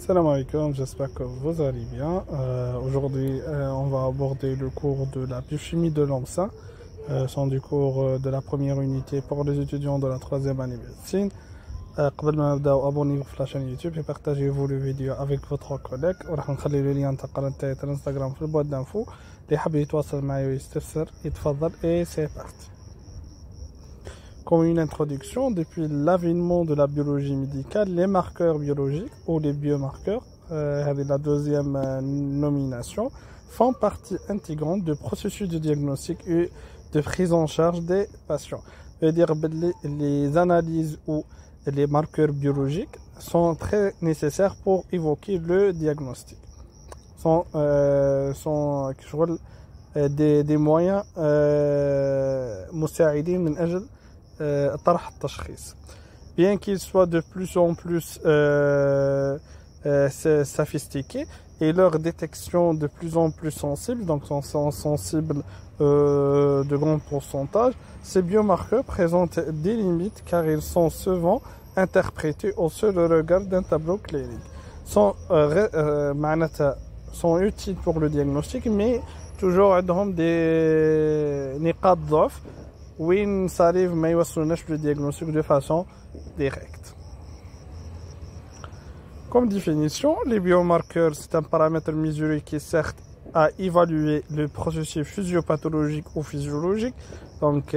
Salam alaikum, j'espère que vous allez bien. Aujourd'hui, on va aborder le cours de la biochimie de l'homme sain, sont du cours de la première unité pour les étudiants de la troisième année médecine. قبل ما نبداو abonnez-vous في la chaîne YouTube et partagez-vous le vidéo avec votre collègue وراح نخلي le lien تاع قناة الانستغرام في البواد d'infos اللي حاب يتواصل معايا ويستفسر يتفضل et c'est parti. Comme une introduction, depuis l'avènement de la biologie médicale, les marqueurs biologiques ou les biomarqueurs, avec la deuxième nomination, font partie intégrante du processus de diagnostic et de prise en charge des patients. C'est-à-dire les analyses ou les marqueurs biologiques sont très nécessaires pour évoquer le diagnostic. Sont des moyens مساعدين من أجل طرح التشخيص. Bien qu'il soit de plus en plus sophistiqués et leur détection de plus en plus sensible, donc sont sensibles de grand pourcentage, ces biomarqueurs présentent des limites car ils sont souvent interprétés au seul regard d'un tableau clinique. Sont utiles pour le diagnostic, mais toujours عندهم des نقاط ضعف وين صاريف ما يوصلوناش le diagnostic de façon directe. Comme définition, les biomarqueurs, c'est un paramètre mesuré qui sert à évaluer le processus physiopathologique ou physiologique. Donc,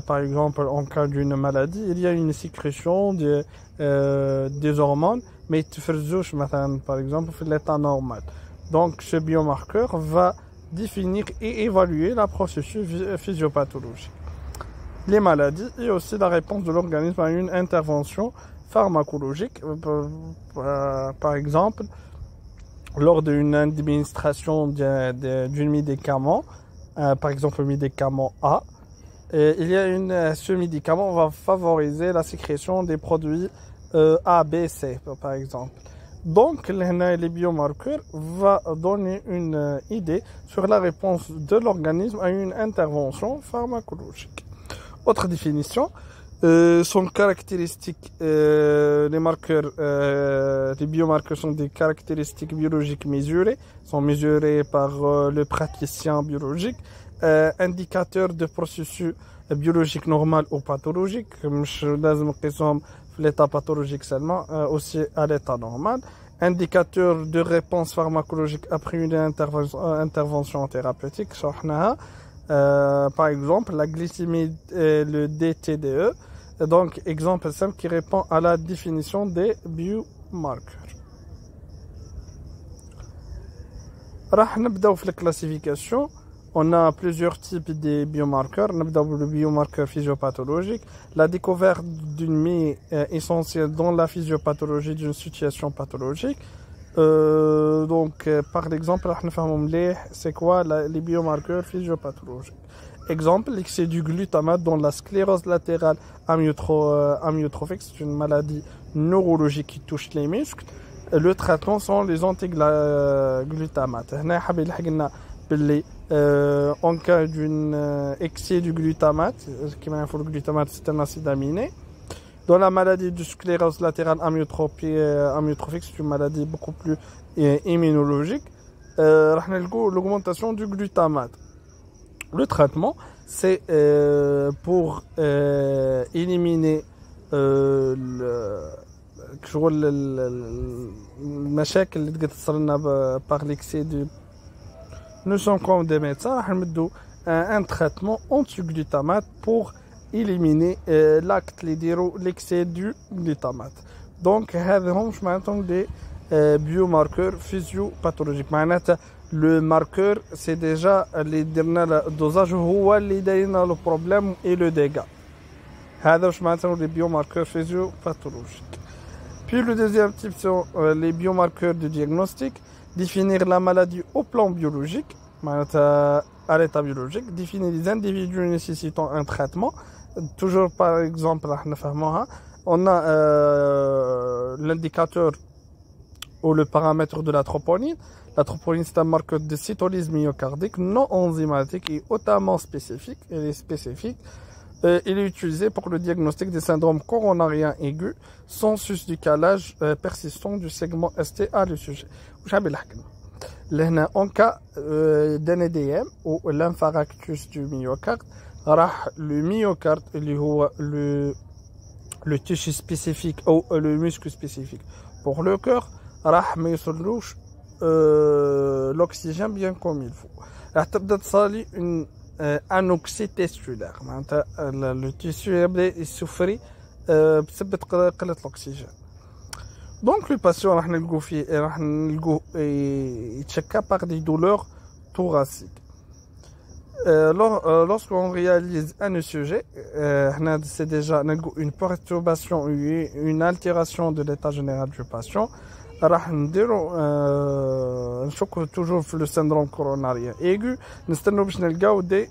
par exemple, en cas d'une maladie, il y a une sécrétion des hormones, mais par exemple, في l'état normal. Donc, ce biomarqueur va définir et évaluer le processus physiopathologique, les maladies et aussi la réponse de l'organisme à une intervention pharmacologique. Par exemple, lors d'une administration d'un médicament, par exemple le médicament A, ce médicament va favoriser la sécrétion des produits A, B, C, par exemple. Donc, les biomarqueurs vont donner une idée sur la réponse de l'organisme à une intervention pharmacologique. Autre définition, sont caractéristiques, les biomarqueurs sont des caractéristiques biologiques mesurées, sont mesurées par le praticien biologique, indicateurs de processus biologiques normal ou pathologique, l'état pathologique seulement, aussi à l'état normal, indicateur de réponse pharmacologique après une intervention thérapeutique, par exemple la glycémie et le DTDE, donc exemple simple qui répond à la définition des biomarqueurs. راح نبداو في la classification. On a plusieurs types de biomarqueurs. Le biomarqueur physiopathologique, la découverte d'une mie essentielle dans la physiopathologie d'une situation pathologique. Par exemple, c'est quoi les biomarqueurs physiopathologiques. Exemple, l'excès du glutamate dans la sclérose latérale amyotrophique, c'est une maladie neurologique qui touche les muscles. Le traitement sont les antiglutamates. En cas d'un excès du glutamate, le glutamate c'est un acide aminé. Dans la maladie de sclérose latérale amyotrophique, c'est une maladie beaucoup plus immunologique. L'augmentation du glutamate. Le traitement, c'est pour éliminer المشاكل اللي تقدر تصير لنا par l'excès du. Nous sommes comme des médecins, un traitement anti-glutamate pour éliminer l'excès du glutamate. Donc, des biomarqueurs physiopathologiques. Le marqueur, c'est déjà les derniers dosages où le problème et le dégât. Les biomarqueurs physiopathologiques. Puis le deuxième type sont les biomarqueurs de diagnostic. Définir la maladie au plan biologique, à l'état biologique, définir les individus nécessitant un traitement. Toujours par exemple, on a l'indicateur ou le paramètre de la troponine. La troponine, c'est un marqueur de cytolyse myocardique non enzymatique et hautement spécifique. Elle est spécifique. Il est utilisé pour le diagnostic des syndromes coronariens aigus sans susdicalage persistant du segment ST à le sujet. En cas d'un EDM ou l'infarctus du myocarde, le myocarde le tissu spécifique ou le muscle spécifique pour le cœur, ما يوصلوش l'oxygène bien comme il faut. راح تبدا تصالي une anoxie testulaire. معناتها le tissu يبدا يسفري بسبب قلة الأكسجين. Donc le patient راح نلقوه يتشكى par des douleurs thoraciques. Lorsqu'on réalise un ECG, c'est déjà une perturbation, une altération de l'état général du patient. راح نشكو toujours في le syndrome coronarien aigu. نستنوا باش نلقاو des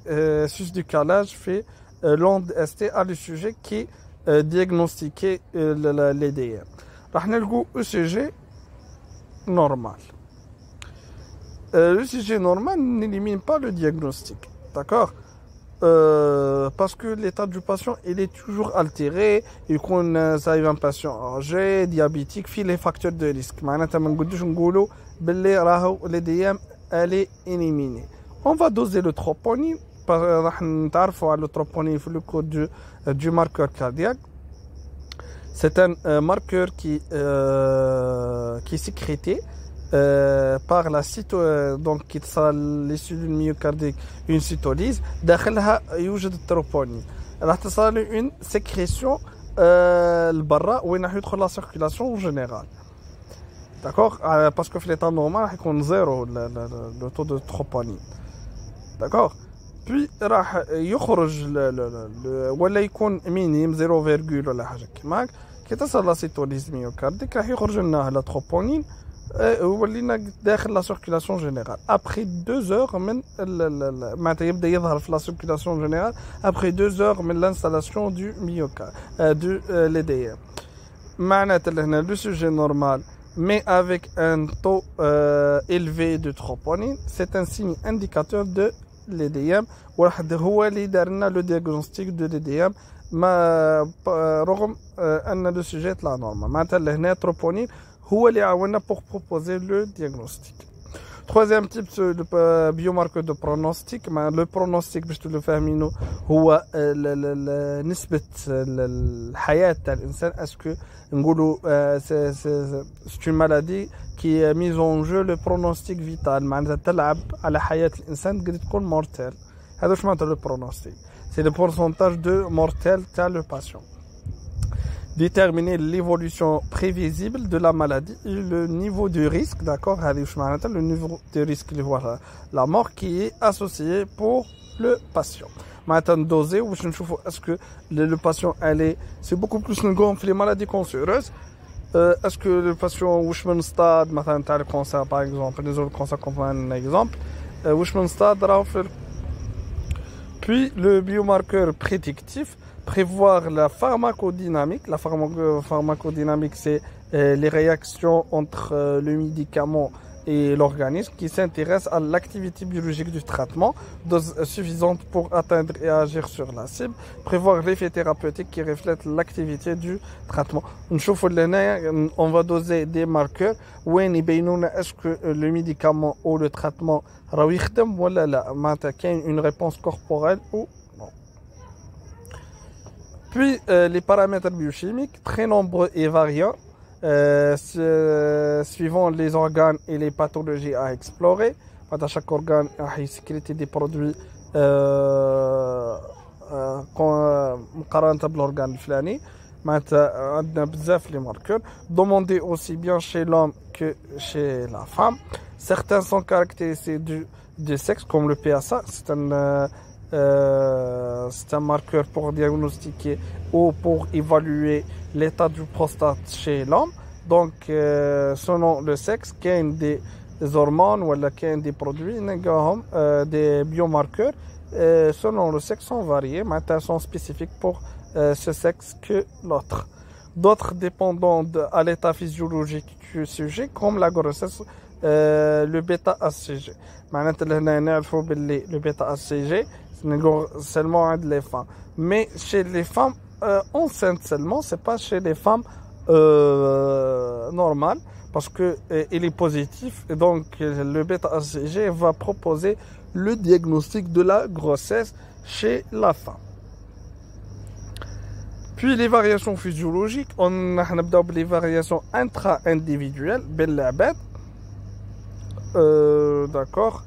susdicalages في l'onde ST à le sujet qui diagnostiqué l'EDM. راح نلقو ECG normal. L'ECG normal n'élimine pas le diagnostic. D'accord? Parce que l'état du patient il est toujours altéré et qu'on ça un patient âgé diabétique في les facteurs de risque معناتها ما نقدوش نقولوا باللي راهو l'EDM elle est éliminée. On va doser le troponine راح نتعرفوا على le troponine في le code du marqueur cardiaque. C'est un marqueur qui est sécrété par la donc qui تصل les cellules myocardiques une cytolyse داخلها يوجد التروبونين راح تصل une sécrétion لبرا وين راح يدخل la circulation générale. D'accord? Parce que في l'état normal راح يكون زيرو le taux de troponine. D'accord? Puis راح يخرج ولا يكون مينيم 0, ولا حاجه كيما كي تصل لا cytolyse myocardique راح يخرج لنا la troponine ولينا داخل لا سيركيلاسيون جينيرال ابري 2 اور من معناتها يبدا يظهر في لا سيركيلاسيون جينيرال ابري 2 اور من لانستالاسيون دو ميوكارد دو لي دي ام. معناتها هنا لو سوجي نورمال mais avec un taux élevé de troponine, c'est un signe indicateur de l'EDM وراح هو اللي دار لنا لو دياغنوستيك دو l'EDM ما رغم ان لو سوجي طلع نورمال. معناتها هنا troponine هو اللي عاونا pour proposer le diagnostic. Troisième type de biomarqueur de pronostic. Le pronostic باش تولوا فاهمينه هو نسبة الحياة تاع الإنسان. اسكو نقولوا c'est une maladie qui a mis en jeu le pronostic vital معناتها تلعب على حياة الإنسان تقدر تكون mortel. هذا واش معناتها le pronostic. C'est le pourcentage de mortel تاع le patient. Déterminer l'évolution prévisible de la maladie et le niveau de risque, d'accord, le niveau de risque, la mort qui est associé pour le patient. Maintenant, doser, est-ce que le patient, c'est beaucoup plus gonflé les maladies cancéreuses. Est-ce que le patient, Wishman stade, maintenant, le cancer, par exemple, les autres cancers comme un exemple, Wishman stade, puis le biomarqueur prédictif. Prévoir la pharmacodynamique. La pharmacodynamique, c'est les réactions entre le médicament et l'organisme qui s'intéresse à l'activité biologique du traitement, dose suffisante pour atteindre et agir sur la cible. Prévoir l'effet thérapeutique qui reflète l'activité du traitement. On va doser des marqueurs où est-ce que le médicament ou le traitement une réponse corporelle ou puis les paramètres biochimiques, très nombreux et variants, suivant les organes et les pathologies à explorer. Dans chaque organe, il sécrète des produits مقارنة بالorgane الفلاني. معناتها عندنا بزاف les marqueurs. Demandez aussi bien chez l'homme que chez la femme. Certains sont caractérisés du sexe, comme le PSA. C'est un marqueur pour diagnostiquer ou pour évaluer l'état du prostate chez l'homme. Donc, selon le sexe, qu'il y a des hormones ou qu'il y a des produits, des biomarqueurs, selon le sexe, sont variés, mais sont spécifiques pour ce sexe que l'autre. d'autres dépendant à l'état physiologique du sujet, comme la grossesse, le bêta-HCG. Le bêta-HCG, c'est seulement عند les femmes. Mais chez les femmes enceintes seulement, c'est pas chez les femmes normales, parce que il est positif, et donc le bêta-HCG va proposer le diagnostic de la grossesse chez la femme. Puis les variations physiologiques, on a les variations intra-individuelles, d'accord.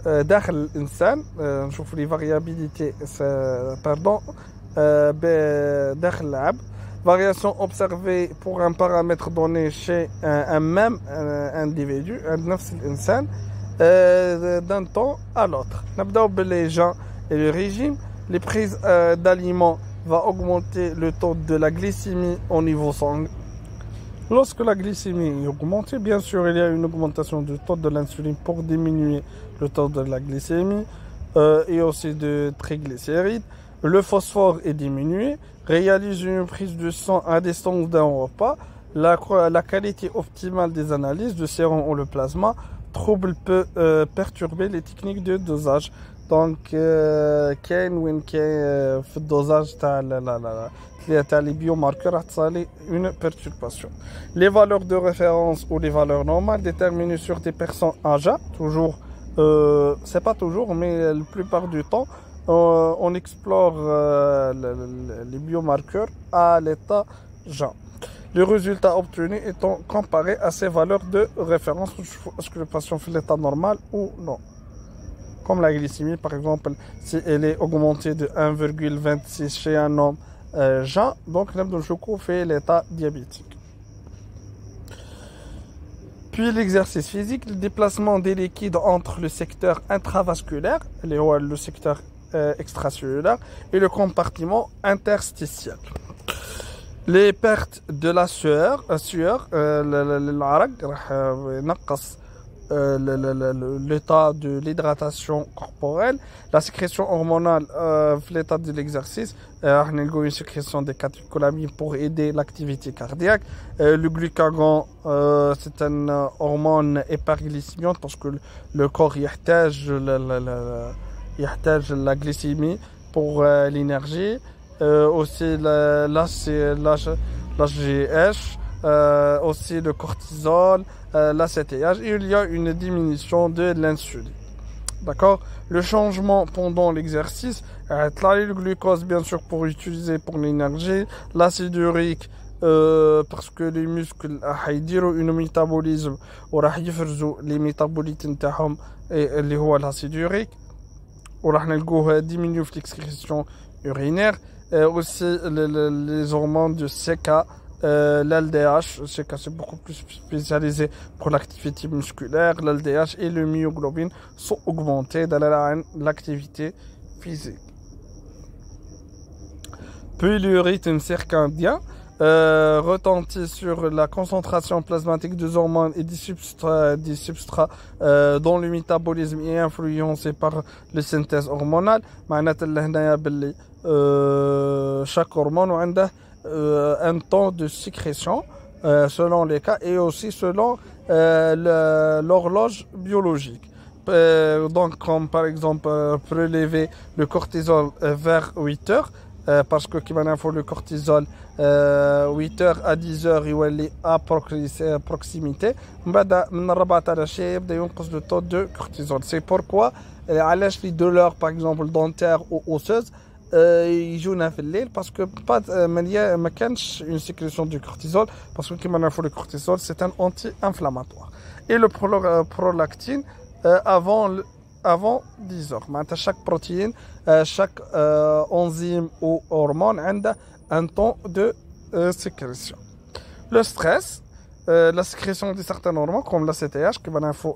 داخل الإنسان نشوف les variabilités pardon داخل العبد. Variation observée pour un paramètre donné chez un même individu, نفس الإنسان d'un temps à l'autre. نبدأ باللي gens et le régime. Les prises d'aliments va augmenter le taux de la glycémie au niveau sanguin. Lorsque la glycémie est augmentée, bien sûr, il y a une augmentation du taux de l'insuline pour diminuer le taux de la glycémie et aussi de triglycérides. Le phosphore est diminué. Réalise une prise de sang à distance d'un repas. La qualité optimale des analyses de sérum ou le plasma. Trouble peut perturber les techniques de dosage. Donc, كاين وين كاين في الدوزاج تاع les biomarqueurs une perturbation. Les valeurs de référence ou les valeurs normales déterminées sur des personnes âgées, toujours, c'est pas toujours, mais la plupart du temps, on explore les biomarqueurs à l'état jeune. Les résultats obtenus étant comparés à ces valeurs de référence, est-ce que le patient fait l'état normal ou non. Comme la glycémie, par exemple, si elle est augmentée de 1,26 chez un homme jeune, donc l'abdomen fait l'état diabétique. Puis l'exercice physique, le déplacement des liquides entre le secteur intravasculaire, le secteur extracellulaire, et le compartiment interstitiel. Les pertes de la sueur, l'état de l'hydratation corporelle, la sécrétion hormonale, l'état de l'exercice, une sécrétion des catécholamines pour aider l'activité cardiaque. Le glucagon, c'est une hormone hyperglycémiante parce que le corps يحتاج la glycémie pour l'énergie. Aussi l'HGH, aussi le cortisol, l'ACTH, et il y a une diminution de l'insuline. D'accord? Le changement pendant l'exercice, le glucose bien sûr pour utiliser pour l'énergie, l'acide urique parce que les muscles يديروا un métabolisme وراح يفرزوا les métabolites نتاعهم اللي هو l'acide urique وراح نلقوه diminue في l'excrétion urinaire. Aussi les hormones de CK, l'LDH, CK c'est beaucoup plus spécialisé pour l'activité musculaire, l'LDH et le myoglobine sont augmentés dans l'activité physique. Puis le rythme circadien retentit sur la concentration plasmatique des hormones et des substrats dont le métabolisme est influencé par la synthèse hormonale. Chaque hormone a un temps de sécrétion selon les cas et aussi selon l'horloge biologique. Donc comme par exemple prélever le cortisol vers 8 heures parce que le cortisol 8 heures à 10 heures il est à proximité. من 14 شيء يبدا ينقص le taux de cortisol. C'est pourquoi علاش les douleurs par exemple dentaires ou osseuses يجونا في الليل parce que ما كانش une sécrétion du cortisol parce que كما نعرفوا le cortisol c'est un anti-inflammatoire. Et le prolactine avant 10 heures. Chaque protéine, chaque enzyme ou hormone a un temps de sécrétion. Le stress, la sécrétion de certains hormones comme la CTH qui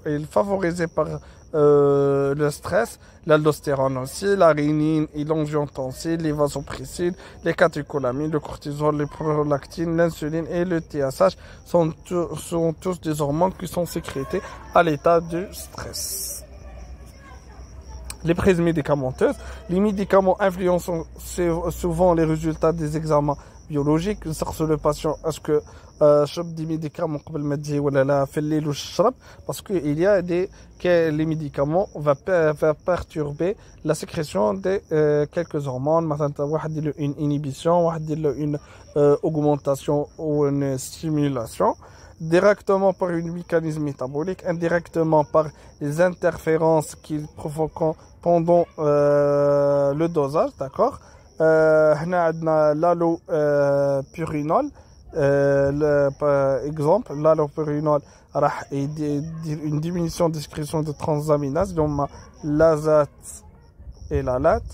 est favorisée par le stress, l'aldostérone aussi, la rhénine et l'angiotensine, les vasopressines, les catécholamines, le cortisol, les prolactines, l'insuline et le TSH sont tous des hormones qui sont sécrétées à l'état de stress. Les prises médicamenteuses. Les médicaments influencent souvent les résultats des examens biologique. نسقسوا le patient est-ce que شرب des médicaments قبل ما تجي ولا لا في الليل واش تشرب parce que il y a que les médicaments va perturber la sécrétion de quelques hormones. مثلا واحد يدير une inhibition, واحد يدير une augmentation ou une stimulation directement par un mécanisme métabolique, indirectement par les interférences qu'ils provoquent pendant le dosage, d'accord. هنا عندنا l'allopyrinol, par exemple l'allopyrinol راح يدير une diminution de sécrétion de transaminases comme l'azate et l'alate,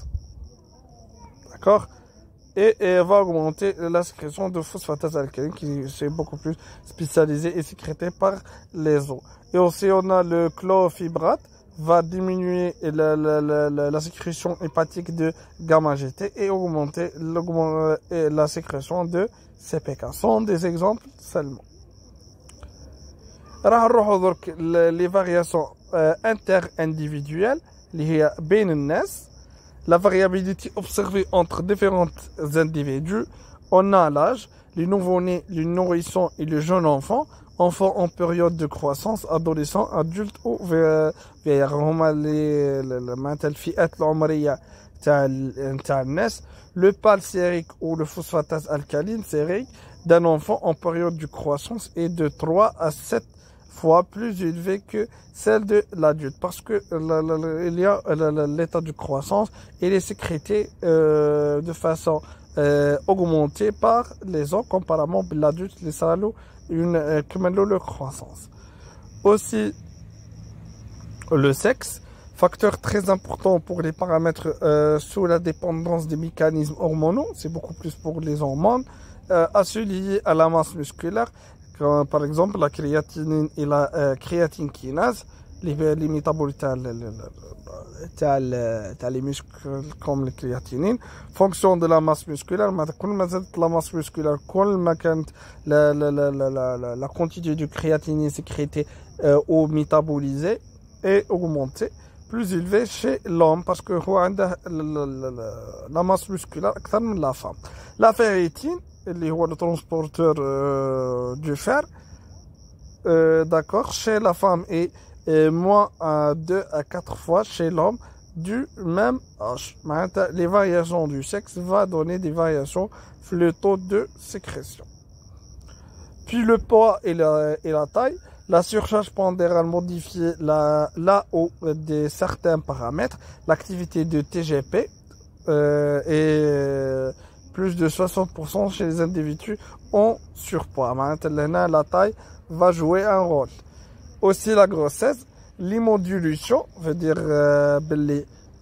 d'accord. Et va augmenter la sécrétion de phosphatase alcaline qui est beaucoup plus spécialisée et sécrétée par les os. Et aussi on a le clofibrate, va diminuer la sécrétion hépatique de gamma-GT et augmenter la sécrétion de CPK. Ce sont des exemples seulement. راح نروحوا درك les variations inter-individuelles اللي هي بين الناس. La variabilité observée entre différents individus. On a l'âge, les nouveau-nés, les nourrissons et les jeunes enfants, enfants en période de croissance, adolescents, adultes ou vers الفئات العمرية تاع الناس. Le pal sérique ou le phosphatase alcaline sérique d'un enfant en période de croissance est de 3 à 7 fois plus élevé que celle de l'adulte parce que il y a l'état de croissance et est sécrété de façon augmentée par les os comparément à l'adulte les salauds une croissance. Aussi le sexe, facteur très important pour les paramètres sous la dépendance des mécanismes hormonaux, c'est beaucoup plus pour les hormones, à ceux liés à la masse musculaire. Par exemple la créatinine et la créatine kinase, les métabolites les muscles comme la créatinine, fonction de la masse musculaire. كل ما زادت la masse musculaire, كل ما كانت la quantité de créatinine sécrétée ou métabolisée et augmentée plus élevée chez l'homme parce que هو عنده la masse musculaire أكثر من la femme. La ferritine اللي هو le transporteur du fer, d'accord, chez la femme et moins à 2 à 4 fois chez l'homme du même âge. Les variations du sexe vont donner des variations sur le taux de sécrétion. Puis le poids et la taille. La surcharge pondérale modifie là haut de certains paramètres. L'activité de TGP est plus de 60% chez les individus en surpoids. La taille va jouer un rôle. Aussi la grossesse, l'hémodilution, veut dire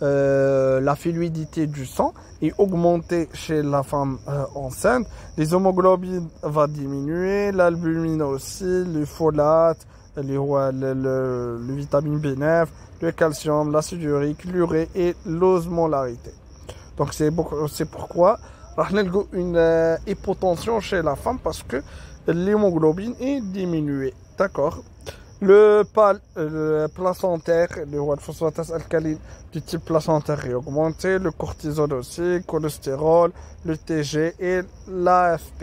la fluidité du sang est augmentée chez la femme enceinte. Les hémoglobines vont diminuer, l'albumine aussi, le folate, le vitamine B9, le calcium, l'acide urique, l'urée et l'osmolarité. Donc c'est pourquoi on a une hypotension chez la femme parce que l'hémoglobine est diminuée. D'accord. Le placentaire, le phosphatase alcaline du type placentaire est augmenté, le cortisol aussi, le cholestérol, le TG et l'AFP.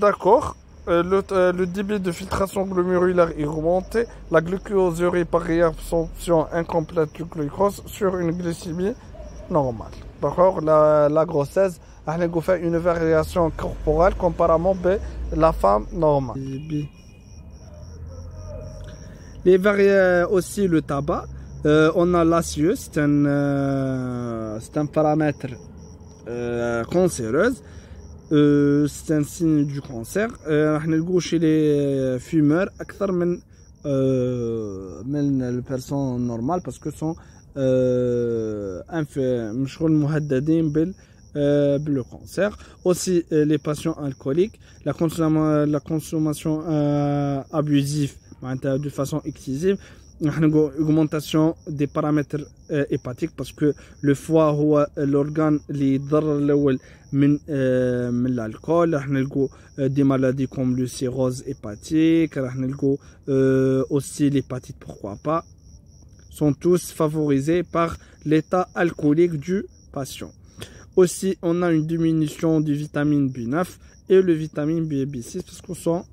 D'accord. Le débit de filtration glomérulaire est augmenté, la glucosurie par réabsorption incomplète du glucose sur une glycémie normale. D'accord. La grossesse a une variation corporelle comparément à la femme normale. Les aussi le tabac. On a l'acieux, c'est un paramètre cancéreux. C'est un signe du cancer. Chez les fumeurs, أكثر من les personnes normales parce que sont مشغول مهددين le cancer. Aussi les patients alcooliques, la consommation abusive de façon excessive, augmentation des paramètres hépatiques parce que le foie هو l'organe اللي يضر الأول من l'alcool. راح نلقوا des maladies comme le cirrhose hépatique, راح نلقوا aussi l'hépatite pourquoi pas, sont tous favorisés par l'état alcoolique du patient. Aussi, on a une diminution du vitamine B9 et le vitamine B6 parce qu'ils sont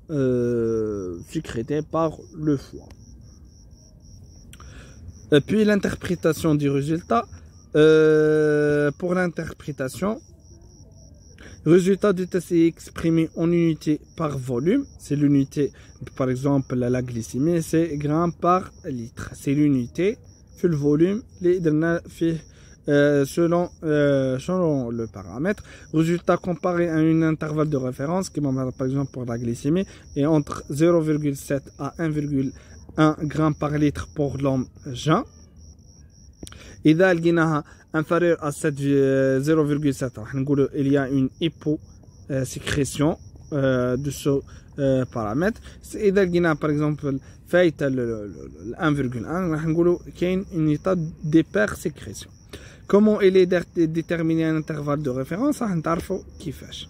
sécrétés par le foie. Et puis l'interprétation du résultat. Pour l'interprétation, le résultat du test est exprimé en unité par volume. C'est l'unité, par exemple, la glycémie, c'est grammes par litre. C'est l'unité, le volume, selon le paramètre. Résultat comparé à un intervalle de référence, qui par exemple pour la glycémie, est entre 0,7 à 1,1 g par litre pour l'homme jeune. إذا لقيناها inférieur à 0,7 il y a une hyposécrétion de ce paramètre. إذا لقيناها par exemple فايتة 1,1 راح نقولوا كاين une état d'hypersécrétion. Comment il est déterminé un intervalle de référence راح نتعرفوا كيفاش.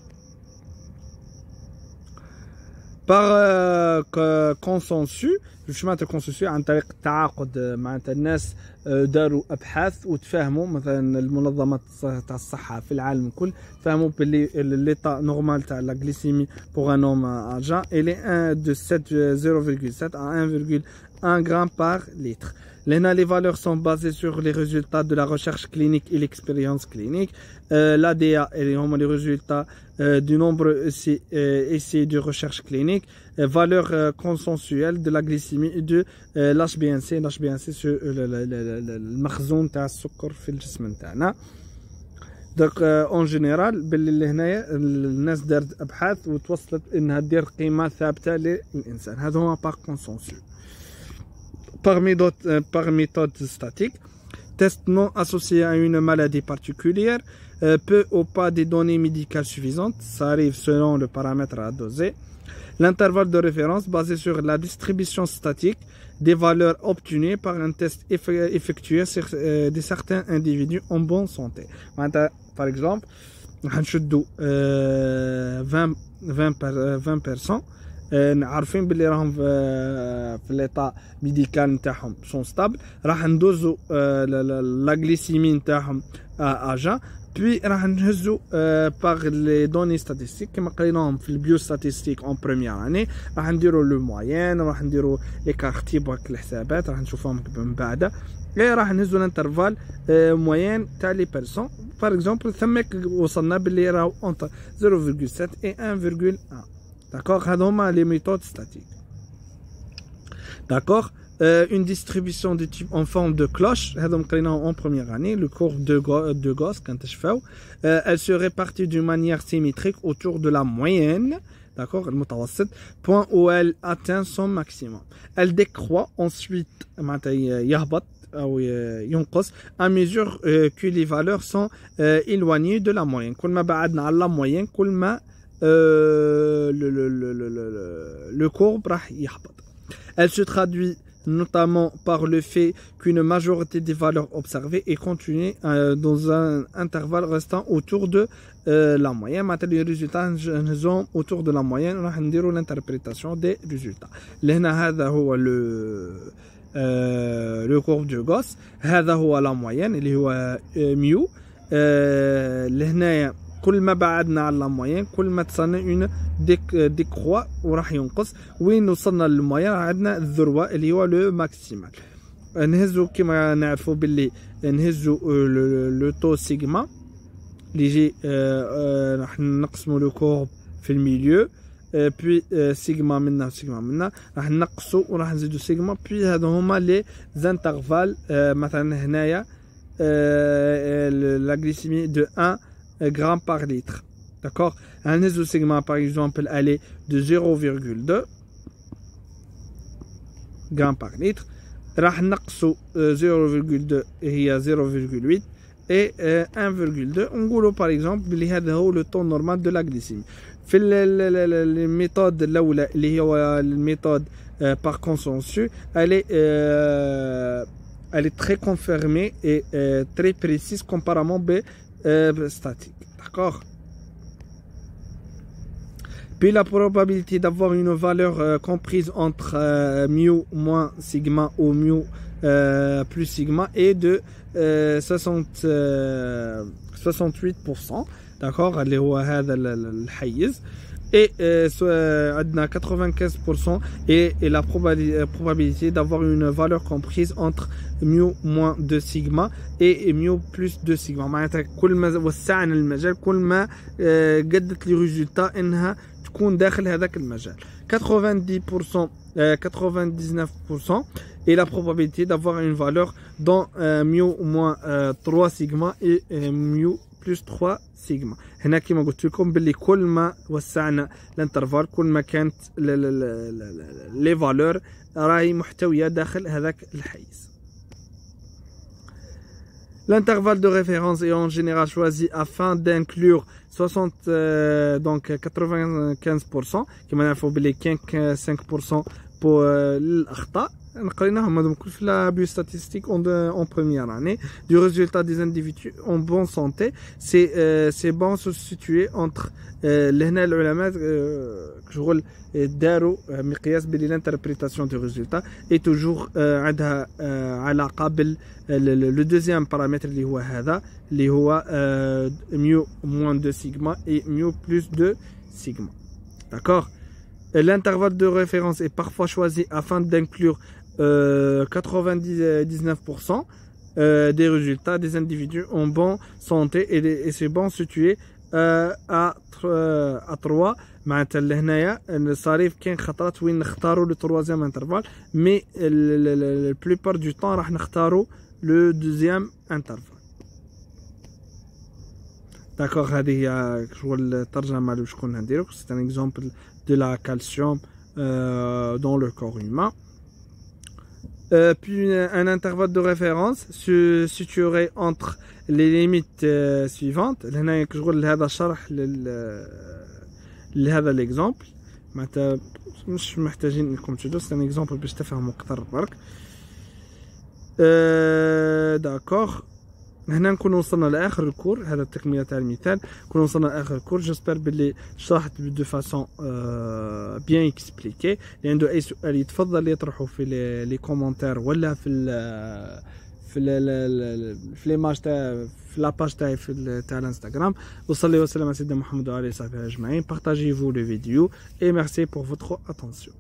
Par consensus باش معناتها consensus عن طريق التعاقد معناتها الناس داروا ابحاث وتفاهموا مثلا المنظمات تاع الصحه في العالم الكل فهموا باللي ليطا نورمال تاع لا غليسيمي بوغ ان هوم اجا الي 1 de 0,7 à 1,1 g par litre. Les valeurs sont basées sur les résultats de la recherche clinique et l'expérience clinique. L'ADA et les résultats du nombre essais de recherche clinique. Valeur consensuelle de la glycémie et de l'HbA1c. l'HbA1c c'est المخزون تاع السكر في الجسم نتاعنا. دونك اون جينيرال باللي هنايا الناس دارت ابحاث وتوصلت انها دير قيمه ثابته للانسان. هذا هو باغ كونسنسوس. Par méthode statique, test non associé à une maladie particulière, peu ou pas des données médicales suffisantes, ça arrive selon le paramètre à doser. L'intervalle de référence basé sur la distribution statique des valeurs obtenues par un test effectué sur certains individus en bonne santé. Par exemple, 20 personnes. عارفين باللي راهم في ليطا ميديكال نتاعهم سون ستابل راح ندوزو لا غليسيمي نتاعهم اجا بي راح نهزو باغ لي دوني ستاتيستيك كما قريناهم في البيو ستاتيستيك اون بروميير اني راح نديرو لو موين راح نديرو لي كارتيب هاك الحسابات راح نشوفهم من بعد اي راح نهزو الانترفال موين تاع لي بيرسون باغ اكزومبل ثماك وصلنا باللي راهو اونتر 0,7 et 1,1. D'accord, les méthodes statiques. D'accord, une distribution de type en forme de cloche, en première année, le courbe de Gauss, elle se répartit d'une manière symétrique autour de la moyenne, d'accord, point où elle atteint son maximum. Elle décroît ensuite, à mesure que les valeurs sont éloignées de la moyenne. La moyenne, le courbe elle se traduit notamment par le fait qu'une majorité des valeurs observées est contenue dans un intervalle restant autour de la moyenne. Les résultats sont autour de la moyenne. On va dire l'interprétation des résultats. هذا هو le courbe de Gauss. هذا هو la moyenne اللي هو mu. لهنايا كل ما بعدنا على الموين كل ما تصلنا اون ديكروا وراح ينقص. وين وصلنا للموين عندنا الذروه اللي هو لو ماكسيمال. نهزو كما نعرفوا باللي نهزو لو تو سيغما اللي يجي راح نقسموا لو كورب في الميليو بي سيغما منا وسيغما منا راح نقصوا وراح نزيدو سيغما بي هذو هما لي زانترفال. مثلا هنايا لا غليسيمي دو 1 grammes par litre. D'accord, un isosegment par exemple elle est de 0,2 grammes par litre. راح نقصوا 0,2 هي 0,8 et 1,2. نقولوا par exemple بلي هذا هو le taux normal de la glycémie. في الميثود الاولى اللي هو الميثود par consensus elle est très confirmée et très précise comparément statique. D'accord. Puis la probabilité d'avoir une valeur comprise entre mu moins sigma ou mu plus sigma est de 68%. D'accord, اللي هو هذا الحيز. Et عندنا 95% et la probabilité d'avoir une valeur comprise entre mu moins 2 sigma et mu plus 2 sigma. معناتها كل ما وسعنا المجال كل ما قدت لي ريزولتا انها تكون داخل هذاك المجال. 90% 99% et la probabilité d'avoir une valeur dans mu moins 3 sigma et mu plus 3 سيجما. هنا كما قلت لكم باللي كل ما وسعنا الانترفال كل ما كانت لي فالور راهي محتويه داخل هذاك الحيز. L'intervalle de référence est en général choisi afin d'inclure 95%. كما نعرفوا باللي كاين 5% pour الأخطاء. قريناهم هذوم كل في la biostatistique en première année. Du résultat des individus en bonne santé, c'est bon se situer entre لهنا العلماء شغل داروا مقياس بالinterprétation du résultat et toujours عندها علاقة بال le deuxième paramètre اللي هو هذا اللي هو mu moins 2 sigma et mu plus 2 sigma. D'accord? L'intervalle de référence est parfois choisi afin d'inclure 99% des résultats des individus en bonne santé et c'est bon situé à 3. معناتها لهنايا صاريف كاين خطرات وين نختاروا لو تروازيام انترفال مي la plupart du temps راح نختاروا لو دوزيام انترفال. داكوغ هذه هي شغل الترجمه اللي شكون نديرو. C'est un exemple de la calcium dans le corps humain. Puis un intervalle de référence se situerait entre les limites suivantes. هنا شغل هذا شرح لهذا l'exemple. معناتها مش محتاجين انكم تشوفوا. C'est un exemple باش تفهموا اكثر برك. داكوغ هنا نكون وصلنا لاخر الكور. هذا التكمله تاع المثال. نكون وصلنا لاخر الكور. جيسبر باللي شرحت دو فاسون بيان اكسبليكي. اللي عنده اي سؤال يتفضل يطرحه في لي كومونتير ولا في لي ماج تاع في لاباج تاعي تاع الانستغرام. وصلي وسلم على سيدنا محمد وعلى اله وصحبه اجمعين. Partagez-vous le vidéo et merci pour votre attention.